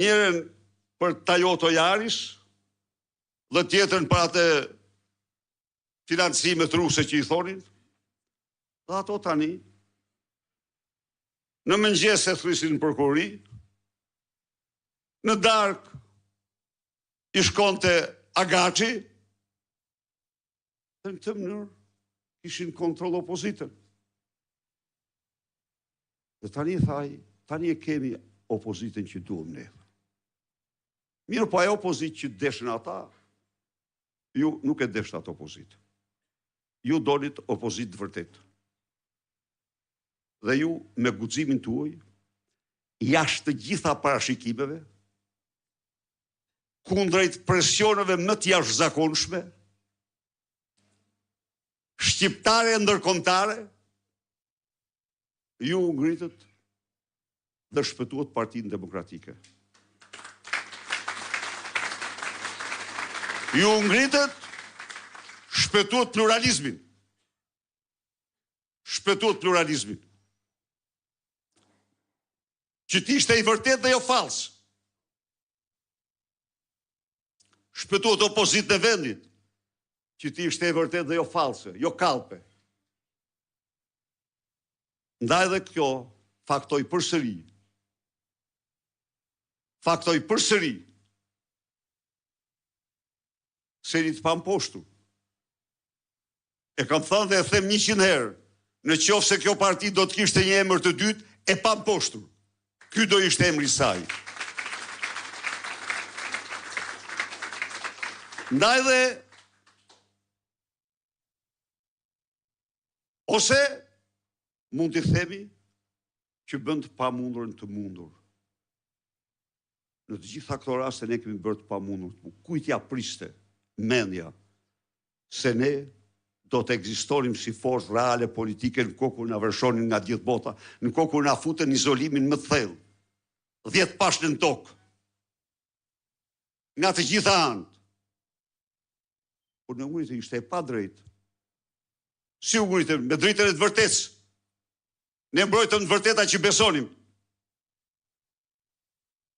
njërën për Toyota Yaris dhe tjetërën për atë financimet ruse që i thonin, dhe ato tani, në mëngjes e thrisin në prokurori, në darkë i shkonte Agaçi, dhe në të mënyrë kishin kontrol opozitën. Dhe tani e kemi opozitën që duhem ne. Mirë, po ajo opozitë që deshën ata, ju nuk e deshët ato opozitë. Ju donit opozitë vërtet. Dhe ju me guximin tuaj, jashtë të gjitha parashikimeve, kundrejt presioneve më të jashtëzakonshme, shqiptare e ndërkombëtare, ju ngritët dhe shpëtuat Partinë Demokratike. Ju ngritët, shpëtuat pluralizmin. Shpëtuat pluralizmin. Që t'ishte i vërtet dhe jo fals. Shpëtuat opozitën e vendit, që t'ishte i vërtet dhe jo false, jo kalpe. Ndaj dhe kjo faktoj përsëri se një të pamposhtur. E kam thënë dhe e them 100 herë, në qoftë se kjo parti do të kishte një emër të dytë, e pamposhtur. Ky do ishte emri i saj. Ndaj dhe ose mund të themi që bën të pamundurën të mundur. Në të gjitha këto raste ne kemi bërë të pamundur. Kujt ja priste mendja se ne do të ekzistonim si forcë reale politike në kohë kur na vërshonin nga gjithë bota, në kohë kur na futën izolimin më të thellë, 10 pashë në tokë, nga të gjitha anët. Por në ngritë ishte e pa drejtë. Si u ngritë? Me drejtën e të vërtetës. Ne mbrojtëm të vërteta që besonim.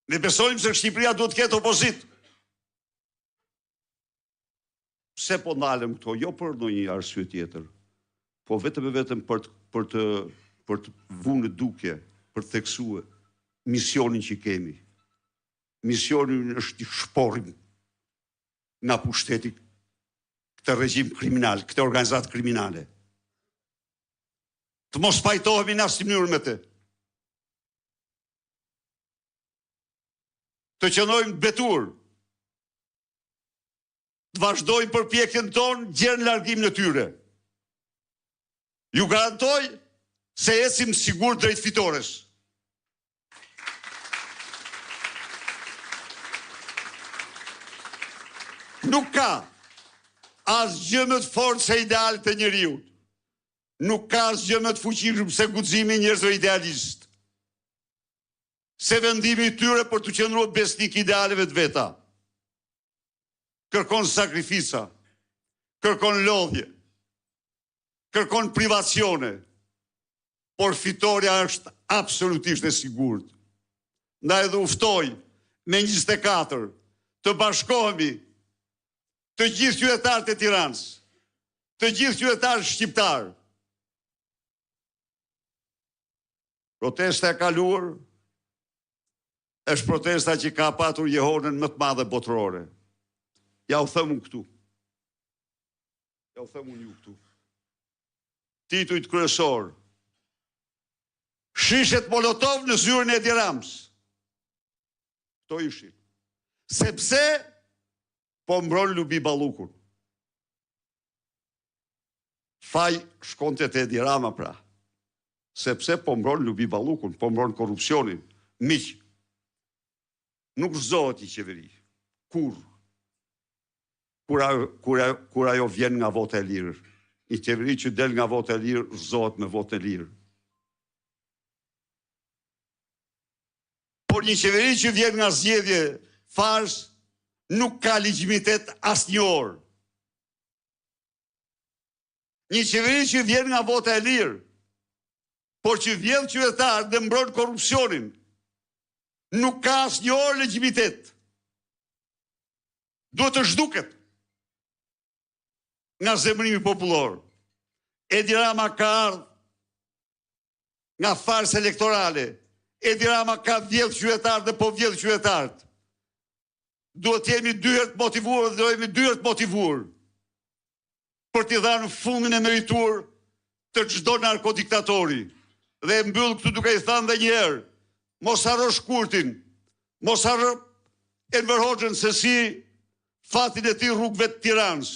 Ne besonim se Shqipëria duhet të ketë opozitë. Pse po ndalem këto? Jo për ndonjë arsye tjetër, po vetëm e vetëm për të vënë dukje, për të theksuar misionin që kemi. Misioni është të shporim nga pushteti këtë regjim kriminal, këtë organizatë kriminale. Të mos pajtohemi në asnjë mënyrë me të. Të qëndrojmë betur. Të vazhdojmë përpjekjen tonë gjerë në largim në tyre. Ju garantoj se ecim sigur drejt fitores. Nuk ka asgjë më të fortë se idealet e njeriut. Nuk ka asgjë më të fuqishëm se guximi i njerëzve idealist. Se vendimi i tyre për të qëndruar besnik idealeve të veta. Kërkon sakrifica, kërkon lodhje, kërkon privacione, por fitoria është absolutisht e sigurt. Ndaj dhe uftoj me 24 të bashkohemi të gjithë qytetarët e Tiranës, të gjithë qytetarët shqiptarë. Protesta e kaluar është protesta që ka patur jehonën më të madhe botërore. Ja u thëmë unë këtu. Ja u thëmë unë ju këtu. Titujt kryesor. Shishet Molotov në zyrën e Edi Ramës. Kto ishin. Sepse po mbron Lubi Ballukun. Faj shkonte te Edi Rama pra. Sepse po mbron Lubi Ballukun, po mbron korrupsionin. Miq. Nuk rëzohet i qeveri. Kur ajo vjen nga vota e lirë. I qeveri që del nga vota e lirë, rëzohet me vota e lirë. Por një qeveri që vjen nga zgjedhje fars, nuk ka legjitimitet asnjë orë. Një qeveri që vjen nga vota e lirë, por që vjen qytetar dhe mbron korrupsionin, nuk ka asnjë orë legjitimitet. Duhet të zhduket nga zemrimi popullor. Edi Rama ka ardhur nga farsa elektorale. Edi Rama ka vjedh qytetarët dhe po vjedh qytetarët. Duhet të jemi dyert motivuar dhe do jemi dyert motivuar për t'i dhënë fundin e merituar të çdo narkodiktatori. Dhe mbyll këtu duke i thënë edhe një herë, mos harro Shkurtin, mos harro Enver Hoxhën se si fatin e tij rrugëve të Tiranës.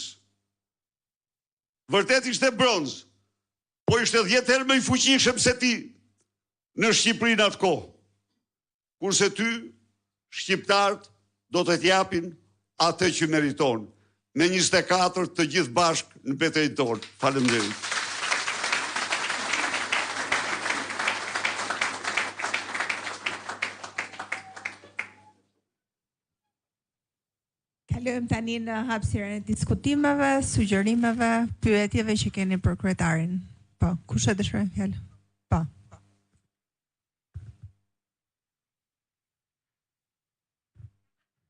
Vërtet ishte bronz, po ishte 10 herë më i fuqishëm se ti në Shqipëri në atë kohë. Kurse ty, shqiptarët do të t'japin atë që meriton. Me 24 të gjithë bashkë në betejën tonë. Faleminderit. Kalojmë tani në hapësirën e diskutimeve, sugjerimeve, pyetjeve që keni për kryetarin. Po, kush e dëshiron fjalë? Po.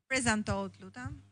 Prezantohet, lutem.